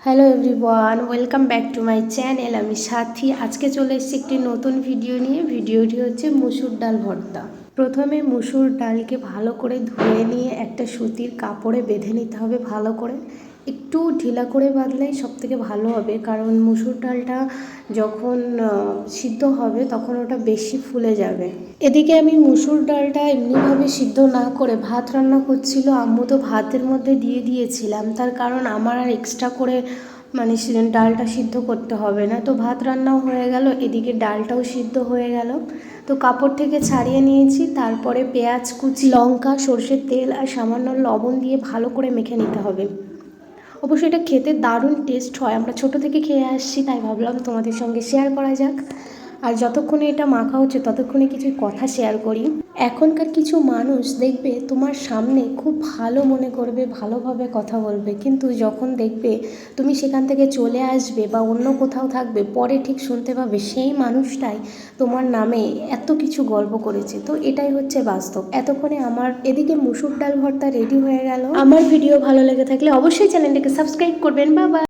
Hello everyone, welcome back to my channel. আমি সাথী। আজকে চলে এসেছি একটি নতুন ভিডিও নিয়ে। ভিডিওটি হচ্ছে মুসুর ডাল ভর্তা। প্রথমে মুসুর ডালকে ভালো করে ধুয়ে নিয়ে একটা সুতির কাপড়ে বেঁধে নিতে হবে ভালো করে। একটু ঢিলা করে বাঁধলেই সবথেকে ভালো হবে, কারণ মুসুর ডালটা যখন সিদ্ধ হবে তখন ওটা বেশি ফুলে যাবে। এদিকে আমি মুসুর ডালটা এমনিভাবে সিদ্ধ না করে ভাত রান্না করছিল। আম্মু তো ভাতের মধ্যে দিয়ে দিয়েছিলাম, তার কারণ আমার আর এক্সট্রা করে ডালটা সিদ্ধ করতে হবে না। তো ভাত রান্নাও হয়ে গেল, এদিকে ডালটাও সিদ্ধ হয়ে গেল। তো কাপড় থেকে ছাড়িয়ে নিয়েছি, তারপরে পেঁয়াজ কুচি, লঙ্কা, সর্ষের তেল আর সামান্য লবণ দিয়ে ভালো করে মেখে নিতে হবে। অবশ্যই এটা খেতে দারুণ টেস্ট হয়, আমরা ছোটো থেকে খেয়ে আসছি, তাই ভাবলাম তোমাদের সঙ্গে শেয়ার করা যাক। আর যতক্ষণে এটা মাখা হচ্ছে ততক্ষণে কিছু কথা শেয়ার করি। এখনকার কিছু মানুষ দেখবে তোমার সামনে খুব ভালো মনে করবে, ভালোভাবে কথা বলবে, কিন্তু যখন দেখবে তুমি সেখান থেকে চলে আসবে বা অন্য কোথাও থাকবে, পরে ঠিক শুনতে পাবে সেই মানুষটাই তোমার নামে এত কিছু গল্প করেছে। তো এটাই হচ্ছে বাস্তব। এতক্ষণে আমার এদিকে মুসুর ডাল ভর্তা রেডি হয়ে গেল। আমার ভিডিও ভালো লেগে থাকলে অবশ্যই চ্যানেলটাকে সাবস্ক্রাইব করবেন। বাবা।